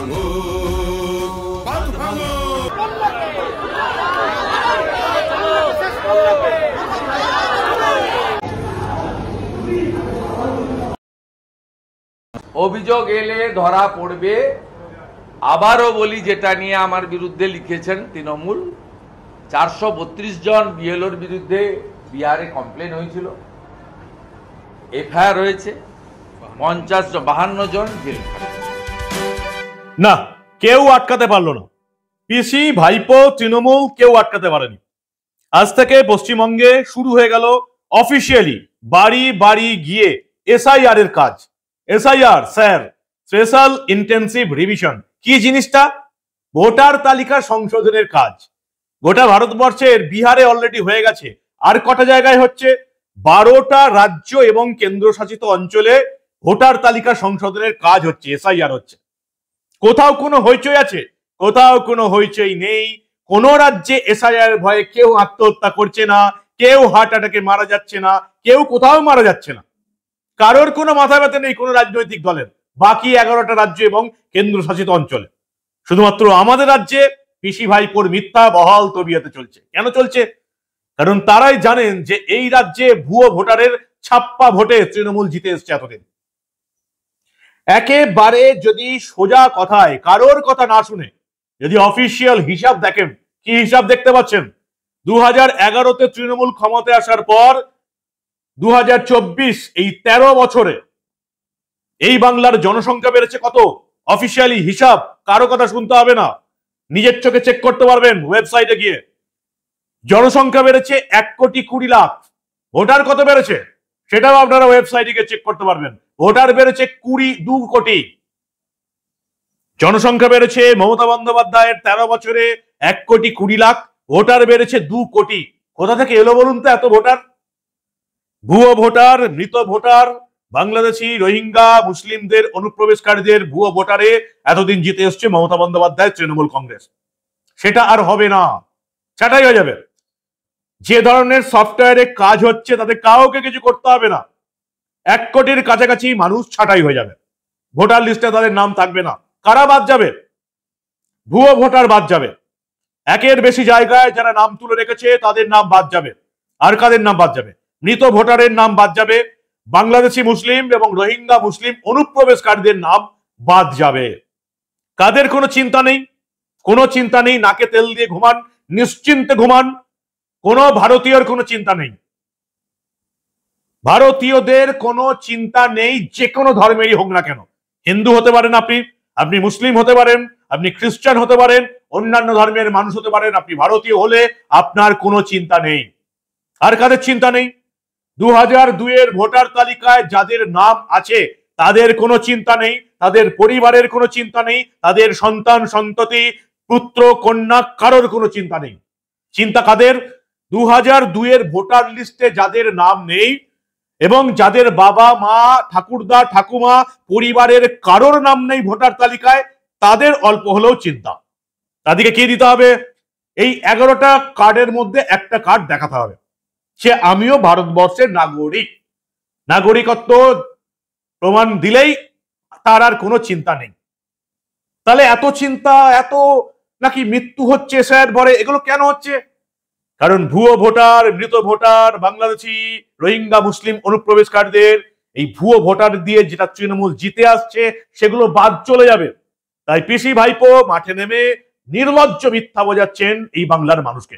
ভাঙো বাঁধ ভাঙো। অভিযোগ এলে ধরা পড়বে। আবারও বলি, যেটা নিয়ে আমার বিরুদ্ধে লিখেছেন তৃণমূল, 432 জন বিএলওর বিরুদ্ধে বিহারে কমপ্লেন হয়েছিল, এফআইআর হয়েছে, 52 জন জেল। না, কেউ আটকাতে পারলো না। পিসি, ভাইপো, তৃণমূল কেউ আটকাতে পারেনি। আজ থেকে পশ্চিমবঙ্গে শুরু হয়ে গেল অফিসিয়ালি বাড়ি বাড়ি গিয়ে এসআইআর এর কাজ। SIR sir, special intensive revision. কি জিনিসটা? ভোটার তালিকা সংশোধনের কাজ। গোটা ভারতবর্ষের বিহারে অলরেডি হয়ে গেছে, আর কটা জায়গায় হচ্ছে? 12টা রাজ্য এবং কেন্দ্রশাসিত অঞ্চলে ভোটার তালিকা সংশোধনের কাজ হচ্ছে, এসআইআর হচ্ছে। কোথাও কোনো হইচই আছে? কোথাও কোনো হইচই নেই। কোন রাজ্যে এসআইআর ভয়ে কেউ আত্মহত্যা করছে না, কেউ হার্ট অ্যাটাকে মারা যাচ্ছে না, কেউ কোথাও মারা যাচ্ছে না। কারোর কোনো মাথা ব্যথা নেই কোনো রাজনৈতিক দলের, বাকি 11টা রাজ্য এবং কেন্দ্রশাসিত অঞ্চলে। শুধুমাত্র আমাদের রাজ্যে পিসি ভাইপোর মিথ্যা বহাল তবিয়তে চলছে। কেন চলছে? কারণ তারাই জানেন যে এই রাজ্যে ভুয়ো ভোটারের ছাপ্পা ভোটে তৃণমূল জিতে এসছে এতদিন। একেবারে যদি সোজা কথায় কারোর কথা না শুনে যদি অফিসিয়াল হিসাব দেখেন, কি হিসাব দেখতে পাচ্ছেন? 2011-তে তৃণমূল ক্ষমতায় আসার পর 2024 এই 13 বছরে এই বাংলার জনসংখ্যা বেড়েছে কত? অফিসিয়ালি হিসাব, কারো কথা শুনতে হবে না, নিজের চোখে চেক করতে পারবেন ওয়েবসাইটে গিয়ে। জনসংখ্যা বেড়েছে 1,20,00,000। ভোটার কত বেড়েছে সেটাও আপনারা ওয়েবসাইটে গিয়ে চেক করতে পারবেন। ভোটার বেড়েছে 2 কোটি। জনসংখ্যা বেড়েছে মমতা বন্দ্যোপাধ্যায়ের 13 বছরে 1,20,00,000। ভোটার বেড়েছে 2 কোটি। কোথা থেকে এলো বলুন তো এত ভোটার? ভুয়ো ভোটার, মৃত ভোটার, বাংলাদেশি, রোহিঙ্গা, মুসলিমদের অনুপ্রবেশকারীদের ভুয়ো ভোটারে এতদিন জিতে এসছে মমতা বন্দ্যোপাধ্যায়, তৃণমূল কংগ্রেস। সেটা আর হবে না, সেটাই হয়ে যাবে। যে ধরনের সফটওয়্যারে কাজ হচ্ছে তাতে কাউকে কিছু করতে হবে না। 1 কোটির কাছাকাছি মানুষ ছাঁটাই হয়ে যাবে, ভোটার লিস্টে তাদের নাম থাকবে না। কারা বাদ যাবে? ভুয়ো ভোটার বাদ যাবে। একের বেশি জায়গায় যারা নাম তুলে রেখেছে তাদের নাম বাদ যাবে। আর কাদের নাম বাদ যাবে? মৃত ভোটারের নাম বাদ যাবে, বাংলাদেশি মুসলিম এবং রোহিঙ্গা মুসলিম অনুপ্রবেশকারীদের নাম বাদ যাবে। কাদের কোনো চিন্তা নেই? কোনো চিন্তা নেই, নাকে তেল দিয়ে ঘুমান, নিশ্চিন্তে ঘুমান। কোনো ভারতীয়র কোনো চিন্তা নেই, ভারতীয়দের কোনো চিন্তা নেই, যে কোনো ধর্মেরই হোক না কেন। হিন্দু হতে পারেন আপনি, আপনি মুসলিম হতে পারেন, আপনি খ্রিস্টান হতে পারেন, অন্যান্য ধর্মের মানুষ হতে পারেন, আপনি ভারতীয় হলে আপনার কোনো চিন্তা নেই। আর কাদের চিন্তা নেই? 2002-এর ভোটার তালিকায় যাদের নাম আছে তাদের কোনো চিন্তা নেই, তাদের পরিবারের কোনো চিন্তা নেই, তাদের সন্তান সন্ততি পুত্র কন্যা কারোর কোনো চিন্তা নেই। চিন্তা কাদের? 2002-এর ভোটার লিস্টে যাদের নাম নেই এবং যাদের বাবা মা ঠাকুরদা ঠাকুমা পরিবারের কারোর নাম নেই ভোটার তালিকায়, তাদের অল্প হলেও চিন্তা। তাদেরকে কি দিতে হবে? এই 11টা কার্ডের মধ্যে একটা কার্ড দেখাতে হবে, সে আমিও ভারতবর্ষের নাগরিক। নাগরিকত্ব প্রমাণ দিলেই তার আর কোনো চিন্তা নেই। তাহলে এত চিন্তা, এত নাকি মৃত্যু হচ্ছে স্যার বলে, এগুলো কেন হচ্ছে? কারণ ভুয়ো ভোটার, মৃত ভোটার, বাংলাদেশি, রোহিঙ্গা মুসলিম অনুপ্রবেশকারীদের এই ভুয়ো ভোটার দিয়ে যেটা তৃণমূল জিতে আসছে সেগুলো বাদ চলে যাবে। তাই পিসি ভাইপো মাঠে নেমে নির্লজ্জ মিথ্যা বোঝাচ্ছেন এই বাংলার মানুষকে।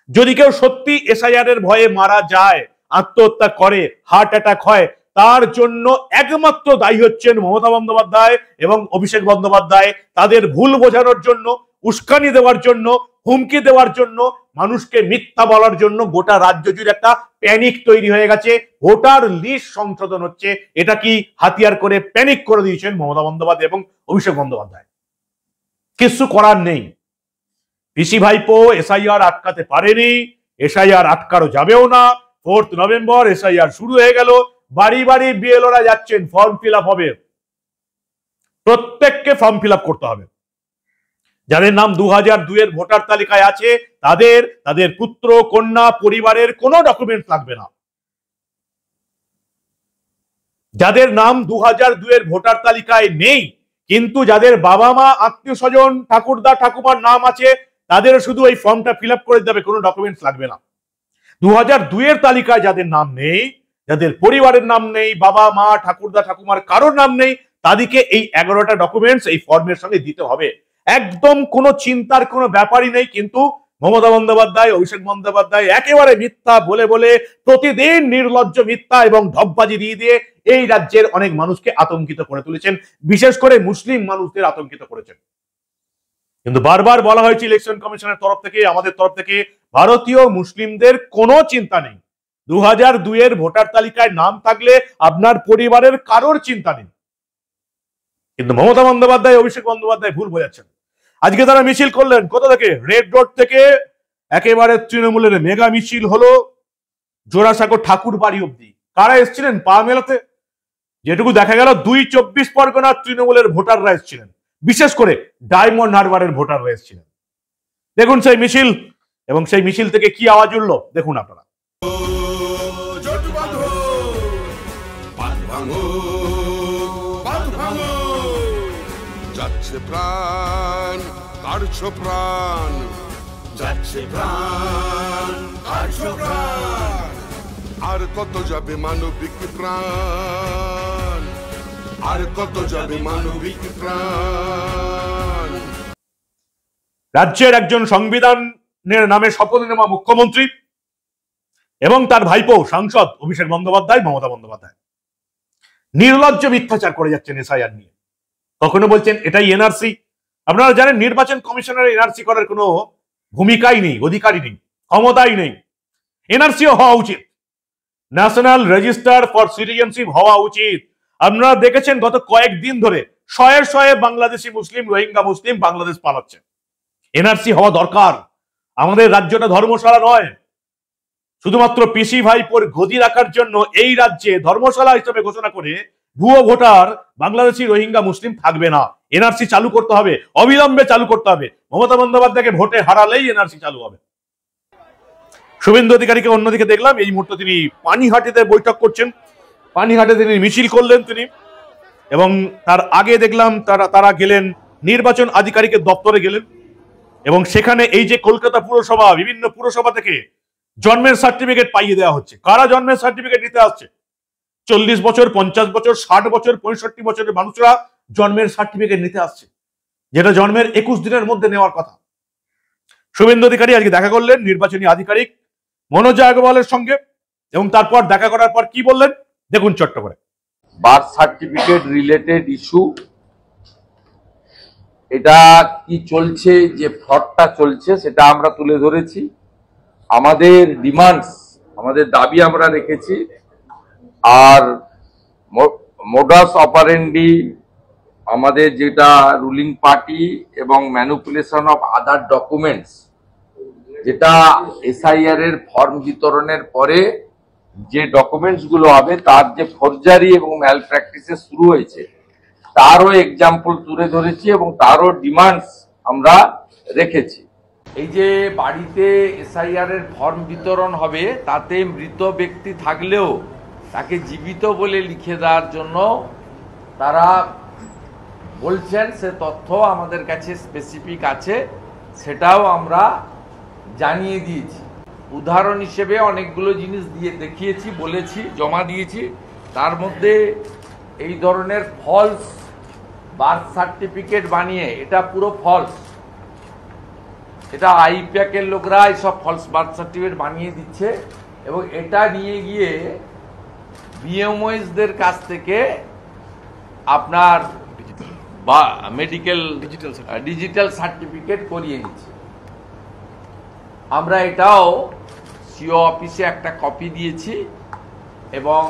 যদি কেউ সত্যি এসআইআর এর ভয়ে মারা যায়, আত্মহত্যা করে, হার্ট অ্যাটাক হয়, তার জন্য একমাত্র দায়ী হচ্ছেন মমতা বন্দ্যোপাধ্যায় এবং অভিষেক বন্দ্যোপাধ্যায়। তাদের ভুল বোঝানোর জন্য, উস্কানি দেওয়ার জন্য, হুমকি দেওয়ার জন্য, মানুষকে মিথ্যা বলার জন্য গোটা রাজ্য জুড়ে একটা প্যানিক তৈরি হয়ে গেছে। ভোটার লিস্ট সংশোধন হচ্ছে, এটা কি হাতিয়ার করে প্যানিক করে দিয়েছেন মমতা বন্দ্যোপাধ্যায় এবং অভিষেক বন্দ্যোপাধ্যায়। কিছু করার নেই। পিসি ভাইপো এসআইআর আটকাতে পারেনি, এসআইআর আটকানো যাবেও না। 4 নভেম্বর এসআইআর শুরু হয়ে গেল, বাড়ি বাড়ি বিএলওরা যাচ্ছেন, ফর্ম ফিল আপ হবে, প্রত্যেককে ফর্ম ফিল আপ করতে হবে। যাদের নাম 2002-এর ভোটার তালিকায় আছে তাদের পুত্র কন্যা পরিবারের কোনো ডকুমেন্ট লাগবে না। যাদের নাম 2002-এর ভোটার তালিকায় নেই কিন্তু যাদের বাবা মা আত্মীয় স্বজন ঠাকুরদা ঠাকুমার নাম আছে তাদের শুধু এই ফর্মটা ফিল আপ করে দেবে, কোনো ডকুমেন্টস লাগবে না। 2002 তালিকায় যাদের নাম নেই, যাদের পরিবারের নাম নেই, বাবা মা ঠাকুরদা ঠাকুমার কারোর নাম নেই, তাদেরকে এই 11টা ডকুমেন্টস এই ফর্মের সঙ্গে দিতে হবে। একদম কোনো চিন্তার কোনো ব্যাপারই নেই। কিন্তু মমতা বন্দ্যোপাধ্যায়, অভিষেক বন্দ্যোপাধ্যায় একেবারে মিথ্যা বলে বলে প্রতিদিন নির্লজ্জ মিথ্যা এবং ঢপবাজি দিয়ে দিয়ে এই রাজ্যের অনেক মানুষকে আতঙ্কিত করে তুলেছেন, বিশেষ করে মুসলিম মানুষদের আতঙ্কিত করেছেন। কিন্তু বারবার বলা হয়েছে ইলেকশন কমিশনের তরফ থেকে, আমাদের তরফ থেকে, ভারতীয় মুসলিমদের কোনো চিন্তা নেই। 2002 ভোটার তালিকায় নাম থাকলে আপনার পরিবারের কারোর চিন্তা নেই। কিন্তু মমতা বন্দ্যোপাধ্যায়, অভিষেক বন্দ্যোপাধ্যায় ভুল বোঝাচ্ছেন। আজকে তারা মিছিল করলেন কোথা থেকে? রেড রোড থেকে একেবারে তৃণমূলের মেগা মিছিল হলো জোড়াসাঁকো ঠাকুর বাড়ি অব্দি। কারা এসেছিলেন পা মেলাতে? যেটুকু দেখা গেল 24 পরগনার তৃণমূলের ভোটাররা এসেছিলেন, বিশেষ করে ডায়মন্ড হারবারের ভোটাররা এসেছিলেন। দেখুন সেই মিছিল, এবং সেই মিছিল থেকে কি আওয়াজ উঠলো দেখুন আপনারা। জোট বাঁধো, বাঁধ ভাঙো, বাঁধ ভাঙো। যাচ্ছে প্রাণ, কাড়ছো প্রাণ, যাচ্ছে প্রাণ, কাড়ছো প্রাণ। আর কত যাবে মানবিক প্রাণ, আর কত যাবে মানবিক প্রাণ। রাজ্যের একজন সংবিধানের নামে শপথ নেওয়া মুখ্যমন্ত্রী এবং তার ভাইপো সাংসদ অভিষেক বন্দ্যোপাধ্যায়, মমতা বন্দ্যোপাধ্যায় নির্লজ্জ মিথ্যাচার করে যাচ্ছেন এসআইআর নিয়ে। কখনো বলছেন এটাই এনআরসি। আপনারা জানেন নির্বাচন কমিশনের এনআরসি করার কোনো ভূমিকাই নেই, অধিকারই নেই, ক্ষমতাই নেই। এনআরসিও হওয়া উচিত, ন্যাশনাল রেজিস্টার ফর সিটিজেনশিপ হওয়া উচিত। আপনারা দেখেছেন গত কয়েকদিন ধরে শয়ে শয়ে বাংলাদেশি মুসলিম, রোহিঙ্গা মুসলিম বাংলাদেশ পালাচ্ছে। এনআরসি হওয়া দরকার। আমাদের রাজ্যটা ধর্মশালা নয়। শুধুমাত্র পিসি ভাইপোর গদি রাখার জন্য এই রাজ্যে ধর্মশালা হিসেবে ঘোষণা করে ভুয়ো ভোটার বাংলাদেশি, রোহিঙ্গা মুসলিম থাকবে না। এনআরসি চালু করতে হবে, অবিলম্বে চালু করতে হবে। মমতা বন্দ্যোপাধ্যায়কে ভোটে হারালেই এনআরসি চালু হবে। শুভেন্দু অধিকারীকে অন্যদিকে দেখলাম এই মুহূর্তে তিনি পানিহাটিতে বৈঠক করছেন, পানিহাটে তিনি মিছিল করলেন তিনি, এবং তার আগে দেখলাম তারা গেলেন নির্বাচন আধিকারিকের দপ্তরে গেলেন, এবং সেখানে এই যে কলকাতা পুরসভা, বিভিন্ন পুরসভা থেকে জন্মের সার্টিফিকেট পাইয়ে দেওয়া হচ্ছে। কারা জন্মের সার্টিফিকেট নিতে আসছে? 40 বছর, 50 বছর, 60 বছর, 65 বছরের মানুষরা জন্মের সার্টিফিকেট নিতে আসছে, যেটা জন্মের 21 দিনের মধ্যে নেওয়ার কথা। শুভেন্দু অধিকারী আজকে দেখা করলেন নির্বাচনী আধিকারিক মনোজ আগরওয়ালের সঙ্গে, এবং তারপর দেখা করার পর কি বললেন দেখুন ছোট্ট করে। বার্থ সার্টিফিকেট রিলেটেড ইস্যু, এটা কি চলছে, যে ফ্রডটা চলছে সেটা আমরা তুলে ধরেছি। আমাদের ডিমান্ডস, আমাদের দাবি আমরা রেখেছি। আর মোডাস অপারেন্ডি, আমাদের যেটা রুলিং পার্টি এবং ম্যানিপুলেশন অফ আদার ডকুমেন্টস, যেটা এসআইআর এর ফর্ম বিতরণের পরে যে ডকুমেন্টস গুলো হবে তার যে ফরজারি এবং ম্যাল প্র্যাকটিসে শুরু হয়েছে তারও এক্সাম্পল তুলে ধরেছি এবং তারও ডিমান্ডস আমরা রেখেছি। এই যে বাড়িতে এসআইআর এর ফর্ম বিতরণ হবে, তাতে মৃত ব্যক্তি থাকলেও তাকে জীবিত বলে লিখে দেওয়ার জন্য তারা বলছেন, সে তথ্য আমাদের কাছে স্পেসিফিক আছে, সেটাও আমরা জানিয়ে দিয়েছি। উদাহরণ হিসেবে অনেকগুলো জিনিস দিয়ে দেখিয়েছি, বলেছি, জমা দিয়েছি। তার মধ্যে এই ধরনের ফলস বার্থ সার্টিফিকেট বানিয়ে, এটা পুরো ফলস, এটা আইপ্যাকের লোকরা এইসব ফলস বার্থ সার্টিফিকেট বানিয়ে দিচ্ছে, এবং এটা নিয়ে গিয়ে বিএমওএসদের কাছ থেকে আপনার বা মেডিকেল ডিজিটাল সার্টিফিকেট করিয়ে নিচ্ছে। আমরা এটাও সিও অফিসে একটা কপি দিয়েছি এবং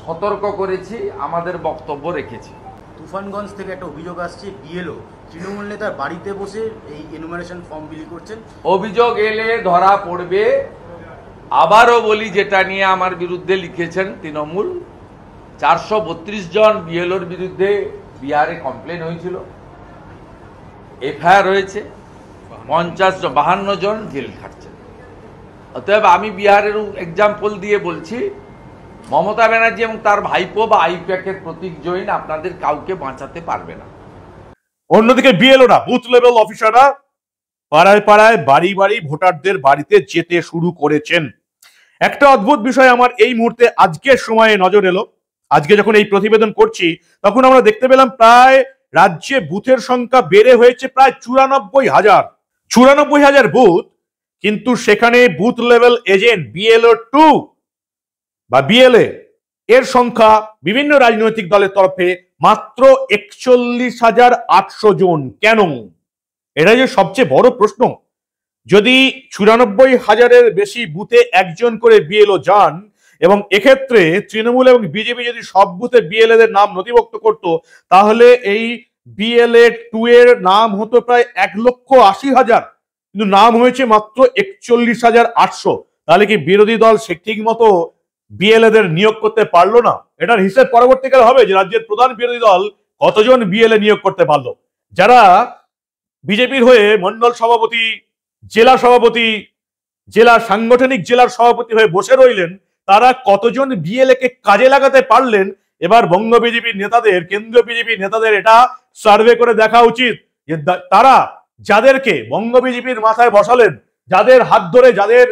সতর্ক করেছি, আমাদের বক্তব্য রেখেছি। তুফানগঞ্জ থেকে একটা অভিযোগ আসছে, বিএলও তৃণমূল নেতার বাড়িতে বসে এই এনুমারেশন ফর্ম বিলি করছেন। অভিযোগ এলে ধরা পড়বে। আবারও বলি, যেটা নিয়ে আমার বিরুদ্ধে লিখেছেন তৃণমূল, 432 জন বিএলওর বিরুদ্ধে বিহারে কমপ্লেন হয়েছিল, এফআইআর হয়েছে, 52 জন জেল খাটছেন। অতএব আমি বিহারের এক্সাম্পল দিয়ে বলছি, মমতা ব্যানার্জি এবং তার ভাইপো বা আইপ্যাকের প্রতীক জৈন আপনাদের কাউকে বাঁচাতে পারবে না। অন্যদিকে বিএলওরা, বুথ লেভেল অফিসাররা পাড়ায় পাড়ায় বাড়ি বাড়ি ভোটারদের বাড়িতে যেতে শুরু করেছেন। একটা অদ্ভুত বিষয় আমার এই মুহূর্তে আজকের সময়ে নজর এলো। আজকে যখন এই প্রতিবেদন করছি তখন আমরা দেখতে পেলাম প্রায় রাজ্যে বুথের সংখ্যা বেড়ে হয়েছে প্রায় 94,000 বুথ, কিন্তু সেখানে বুথ লেভেল এজেন্ট বিএলও 2 বা বিএলএ এর সংখ্যা বিভিন্ন রাজনৈতিক দলের তরফে মাত্র 41,800 জন। কেন? এটা যে সবচেয়ে বড় প্রশ্ন। যদি 94,000-এর বেশি বুথে একজন করে বিএলও যান এবং এক্ষেত্রে তৃণমূল এবং বিজেপি যদি সব বুথে বিএলএদের নাম নথিভুক্ত করত, তাহলে এই বিএলএ 2 এর নাম হতো প্রায় 1,80,000, কিন্তু নাম হয়েছে মাত্র 41,800। তাহলে কি বিরোধী দল সে ঠিক মতো বিএলএদের নিয়োগ করতে পারলো না? এটার হিসেব পরবর্তীকালে হবে যে রাজ্যের প্রধান বিরোধী দল কতজন বিএলএ নিয়োগ করতে পারলো। যারা বিজেপির হয়ে মন্ডল সভাপতি, জেলা সভাপতি, জেলা সাংগঠনিক জেলার সভাপতি হয়ে বসে রইলেন, তারা কতজন বিএলএ কে কাজে লাগাতে পারলেন? এবার বঙ্গ বিজেপির নেতাদের, কেন্দ্রীয় বিজেপির নেতাদের এটা সার্ভে করে দেখা উচিত যে তারা যাদেরকে বঙ্গ বিজেপির মাথায় বসালেন, যাদের হাত ধরে যাদের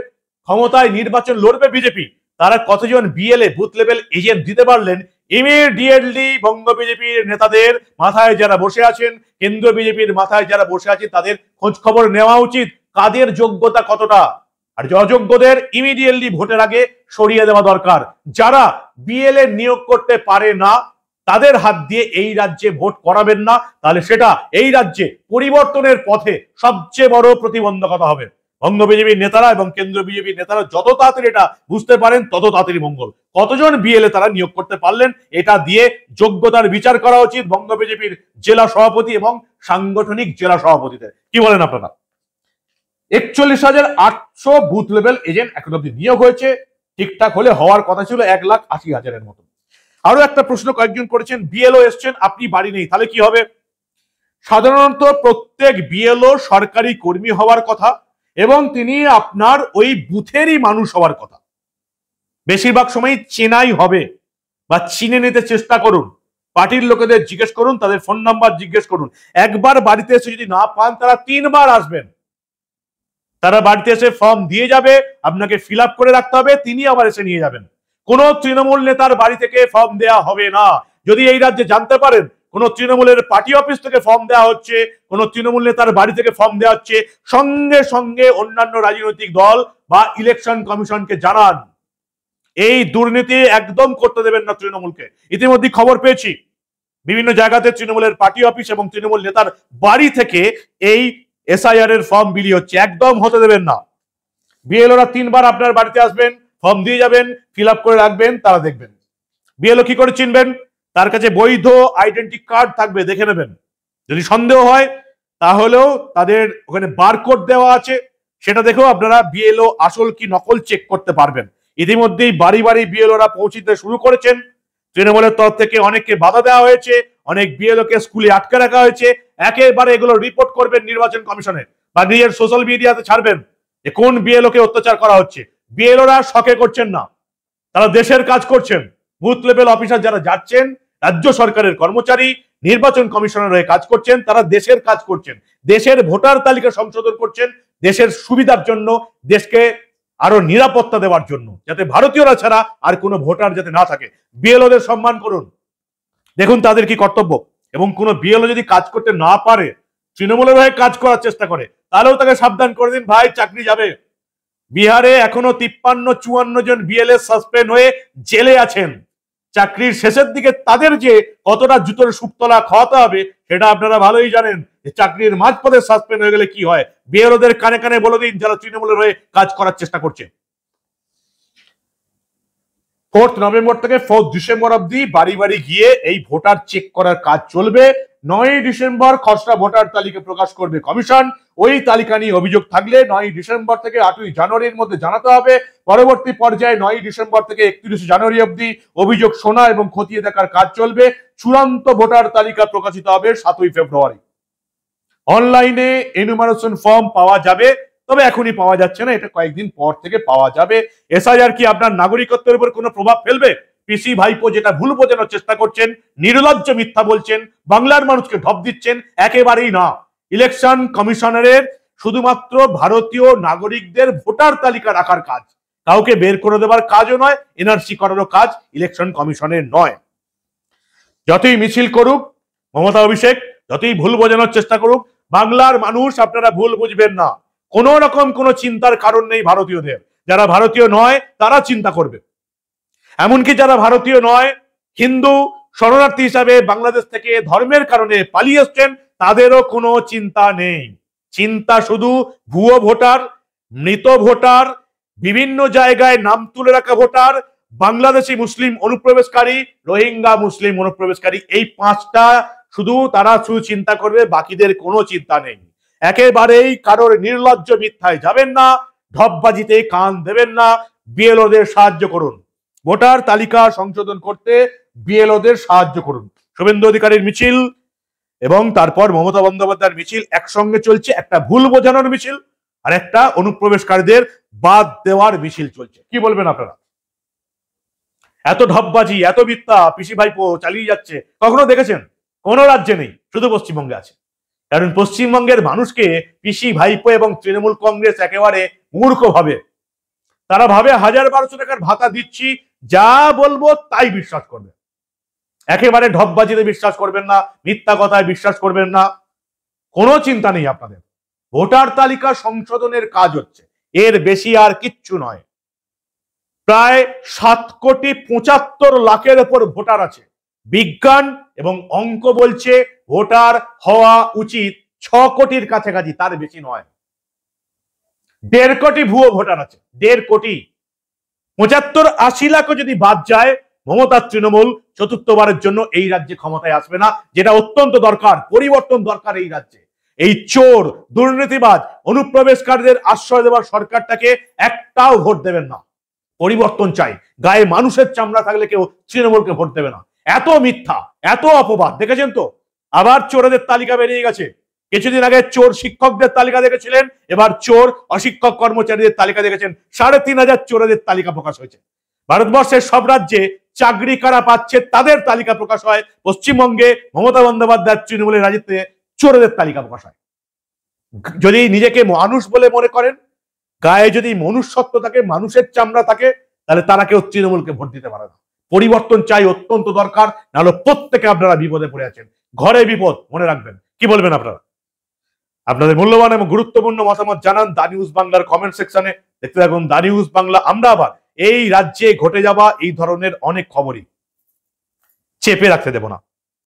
ক্ষমতায় নির্বাচন লড়বে বিজেপি, তারা কতজন বিএলএ বুথ লেভেল এজেন্ট দিতে পারলেন। ইমিডিয়েটলি বঙ্গ বিজেপির নেতাদের মাথায় যারা বসে আছেন, কেন্দ্রীয় বিজেপির মাথায় যারা বসে আছেন, তাদের খোঁজ খবর নেওয়া উচিত কাদের যোগ্যতা কতটা, আর অযোগ্যদের ইমিডিয়েটলি ভোটের আগে সরিয়ে দেওয়া দরকার। যারা বিএলএ নিয়োগ করতে পারে না তাদের হাত দিয়ে এই রাজ্যে ভোট করাবেন না, তাহলে সেটা এই রাজ্যে পরিবর্তনের পথে সবচেয়ে বড় প্রতিবন্ধকতা হবে। বঙ্গ বিজেপির নেতারা এবং কেন্দ্রীয় বিজেপির নেতারা যত তাড়াতাড়ি এটা বুঝতে পারেন তত তাড়াতাড়ি মঙ্গল। কতজন বিএলএ তারা নিয়োগ করতে পারলেন, এটা দিয়ে যোগ্যতার বিচার করা উচিত বঙ্গ বিজেপির জেলা সভাপতি এবং সাংগঠনিক জেলা সভাপতিদের। কি বলেন আপনারা? 41,800 বুথ লেভেল এজেন্ট এখন অব্দি নিয়োগ হয়েছে। ঠিকঠাক হলে হওয়ার কথা ছিল 1,80,000-এর মতো। আরো একটা প্রশ্ন কয়েকজন করেছেন, বিএলও এসছেন, আপনি বাড়ি নেই, তাহলে কি হবে? সাধারণত প্রত্যেক বিএলও সরকারি কর্মী হওয়ার কথা এবং তিনি আপনার ওই বুথেরই মানুষ হওয়ার কথা। বেশিরভাগ সময় চেনাই হবে বা চিনে নিতে চেষ্টা করুন। পার্টির লোকেদের জিজ্ঞেস করুন, তাদের ফোন নাম্বার জিজ্ঞেস করুন। একবার বাড়িতে এসে যদি না পান, তারা 3 বার আসবেন। তারা বাড়িতে এসে ফর্ম দিয়ে যাবে, আপনাকে ফিল আপ করে রাখতে হবে, তিনি আবার এসে নিয়ে যাবেন। কোন তৃণমূল নেতার বাড়ি থেকে ফর্ম দেয়া হবে না। যদি এই রাজ্যে জানতে পারেন কোন তৃণমূলের পার্টি অফিস থেকে ফর্ম দেওয়া হচ্ছে, কোন তৃণমূল নেতার বাড়ি থেকে ফর্ম দেওয়া হচ্ছে, সঙ্গে সঙ্গে অন্যান্য রাজনৈতিক দল বা ইলেকশন কমিশনকে জানান। এই দুর্নীতি একদম করতে দেবেন না তৃণমূলকে। ইতিমধ্যে খবর পেয়েছি বিভিন্ন জায়গাতে তৃণমূলের পার্টি অফিস এবং তৃণমূল নেতার বাড়ি থেকে এই এসআইআর এর ফর্ম বিলি হচ্ছে। একদম হতে দেবেন না। বিএলওরা 3 বার আপনার বাড়িতে আসবেন, ফর্ম দিয়ে যাবেন, ফিল আপ করে রাখবেন, তারা দেখবেন। বিএলও কি করে চিনবেন? তার কাছে বৈধ আইডেন্টি কার্ড থাকবে, দেখে নেবেন। যদি সন্দেহ হয় তাহলেও তাদের ওখানে বারকোড দেওয়া আছে, সেটা দেখেও আপনারা বিএলও আসল কি নকল চেক করতে পারবেন। ইতিমধ্যেই বাড়ি বাড়ি বিএলওরা পৌঁছতে শুরু করেছেন। তৃণমূলের তরফ থেকে অনেককে বাধা দেওয়া হয়েছে, অনেক বিএলও কে স্কুলে আটকে রাখা হয়েছে। একেবারে এগুলো রিপোর্ট করবেন নির্বাচন কমিশনে বা নিজের সোশ্যাল মিডিয়াতে ছাড়বেন যে কোন বিএলও কে অত্যাচার করা হচ্ছে। বিএলওরা শকে করছেন না, তারা দেশের কাজ করছেন। বুথ লেভেল অফিসার যারা যাচ্ছেন, রাজ্য সরকারের কর্মচারী, নির্বাচন কমিশনের হয়ে কাজ করছেন, তারা দেশের কাজ করছেন, দেশের ভোটার তালিকা সংশোধন করছেন, দেশের সুবিধার জন্য, দেশকে আরো নিরাপত্তা দেওয়ার জন্য, যাতে ভারতীয়রা ছাড়া আর কোনো ভোটার যাতে না থাকে। বিএলওদের সম্মান করুন, দেখুন তাদের কি কর্তব্য। এবং কোনো বিএলও যদি কাজ করতে না পারে, তৃণমূলের হয়ে কাজ করার চেষ্টা করে, তাহলেও তাকে সাবধান করে দিন, ভাই চাকরি যাবে। বিহারে এখনো 53-54 জন বিএলএ সাসপেন্ড হয়ে জেলে আছেন। চাকরির শেষের দিকে তাদের যে কতটা জুতোর সুপতলা খাওয়াতে হবে সেটা আপনারা ভালোই জানেন। চাকরির মাঝপথে সাসপেন্ড হয়ে গেলে কি হয়, বিএলওদের কানে কানে বলে দিন যারা তৃণমূলের হয়ে কাজ করার চেষ্টা করছে। 4 নভেম্বর থেকে 4 ডিসেম্বর অব্দি বাড়ি বাড়ি গিয়ে এই ভোটার চেক করার কাজ চলবে। 9 ডিসেম্বর খসড়া ভোটার তালিকা প্রকাশ করবে কমিশন। ওই তালিকা নিয়ে অভিযোগ থাকলে 9 ডিসেম্বর থেকে 8 জানুয়ারির মধ্যে জানাতে হবে। পরবর্তী পর্যায়ে 9 ডিসেম্বর থেকে 31 জানুয়ারি অব্দি অভিযোগ শোনা এবং খতিয়ে দেখার কাজ চলবে। চূড়ান্ত ভোটার তালিকা প্রকাশিত হবে 7 ফেব্রুয়ারি। অনলাইনে এনুমারেশন ফর্ম পাওয়া যাবে, তবে এখনই পাওয়া যাচ্ছে না, এটা কয়েকদিন পর থেকে পাওয়া যাবে। এসআইআর কি আপনার নাগরিকত্বের উপর কোনো প্রভাব ফেলবে? পিসি ভাইপো যেটা ভুল বোঝানোর চেষ্টা করছেন, নির্লজ্জ মিথ্যা বলছেন, বাংলার মানুষকে ঢপ দিচ্ছেন, একেবারেই না। ইলেকশন কমিশনারের শুধুমাত্র ভারতীয় নাগরিকদের ভোটার তালিকা রাখার কাজ, কাউকে বের করে দেবার কাজও নয়, এনআরসি করারও কাজ ইলেকশন কমিশনের নয়। যতই মিছিল করুক মমতা অভিষেক, যতই ভুল বোঝানোর চেষ্টা করুক, বাংলার মানুষ আপনারা ভুল বুঝবেন না। কোন রকম কোনো চিন্তার কারণ নেই ভারতীয়দের। যারা ভারতীয় নয় তারা চিন্তা করবে, এমনকি যারা ভারতীয় নয়, হিন্দু শরণার্থী হিসাবে বাংলাদেশ থেকে ধর্মের কারণে পালিয়ে এসছেন, তাদেরও কোনো চিন্তা নেই। চিন্তা শুধু ভুয়ো ভোটার, মৃত ভোটার, বিভিন্ন জায়গায় নাম তুলে রাখা ভোটার, বাংলাদেশি মুসলিম অনুপ্রবেশকারী, রোহিঙ্গা মুসলিম অনুপ্রবেশকারী, এই পাঁচটা তারা শুধু চিন্তা করবে, বাকিদের কোনো চিন্তা নেই। একেবারেই কারোর নির্লজ্জ মিথ্যায় যাবেন না, ঢপবাজিতে কান দেবেন না। বিএলওদের সাহায্য করুন, ভোটার তালিকা সংশোধন করতে বিএলওদের সাহায্য করুন। শুভেন্দু অধিকারীর মিছিল এবং তারপর মমতা বন্দ্যোপাধ্যায়ের মিছিল একসঙ্গে চলছে, একটা ভুল বোঝানোর মিছিল আর একটা অনুপ্রবেশকারীদের বাদ দেওয়ার মিছিল চলছে। কি বলবেন আপনারা? এত ঢপবাজি, এত মিথ্যা পিসি ভাইপো চালিয়ে যাচ্ছে, কখনো দেখেছেন? কোন রাজ্যে নেই, শুধু পশ্চিমবঙ্গে আছে। কারণ পশ্চিমবঙ্গের মানুষকে পিসি ভাইপো এবং তৃণমূল কংগ্রেস একেবারে মূর্খ ভাবে। তারা ভাবে 1000-1200 টাকার ভাতা দিচ্ছি, যা বলবো তাই বিশ্বাস করবে। একেবারে ঢপবাজিতে বিশ্বাস করবেন না, মিথ্যা কথায় বিশ্বাস করবেন না, কোনো চিন্তা নেই আপনাদের। ভোটার তালিকা সংশোধনের কাজ হচ্ছে, এর বেশি আর কিচ্ছু নয়। প্রায় 7,75,00,000 উপর ভোটার আছে। বিজ্ঞান এবং অঙ্ক বলছে ভোটার হওয়া উচিত 6 কোটির কাছাকাছি, তার বেশি নয়। 1.5 কোটি ভুয়ো ভোটার আছে, 1.5 কোটি। 75-80 লাখ যদি বাদ যায়, মমতার তৃণমূল চতুর্থবারের জন্য এই রাজ্যে ক্ষমতায় আসবে না, যেটা অত্যন্ত দরকার। পরিবর্তন দরকার এই রাজ্যে। এই চোর, দুর্নীতিবাজ, অনুপ্রবেশকারীদের আশ্রয় দেওয়ার সরকারটাকে একটাও ভোট দেবেন না। পরিবর্তন চাই। গায়ে মানুষের চামড়া থাকলে কেউ তৃণমূলকে ভোট দেবে না। এত মিথ্যা, এত অপবাদ দেখেছেন তো? আবার চোরেদের তালিকা বেরিয়ে গেছে। কিছুদিন আগে চোর শিক্ষকদের তালিকা দেখেছিলেন, এবার চোর অশিক্ষক কর্মচারীদের তালিকা দেখেছেন। 3,500 চোরেদের তালিকা প্রকাশ হয়েছে। ভারতবর্ষের সব রাজ্যে চাকরি কারা পাচ্ছে তাদের তালিকা প্রকাশ হয়, পশ্চিমবঙ্গে মমতা বন্দ্যোপাধ্যায়ের তৃণমূলের রাজ্যে চোরেদের তালিকা প্রকাশ হয়। যদি নিজেকে মানুষ বলে মনে করেন, গায়ে যদি মনুষ্যত্ব থাকে, মানুষের চামড়া থাকে, তাহলে তারা কেউ তৃণমূলকে ভোট দিতে পারে না। পরিবর্তন চাই, অত্যন্ত দরকার, নাহলে প্রত্যেকে আপনারা বিপদে পড়ে আছেন। ঘরে বিপদ, মনে রাখবেন। কি বলবেন আপনারা? আপনাদের মূল্যবান এবং গুরুত্বপূর্ণ মতামত জানান দা নিউজ বাংলার কমেন্ট সেকশনে। দেখতে থাকুন দা নিউজ বাংলা। আমরা আবার এই রাজ্যে ঘটে যাওয়া এই ধরনের অনেক খবরই চেপে রাখতে দেব না।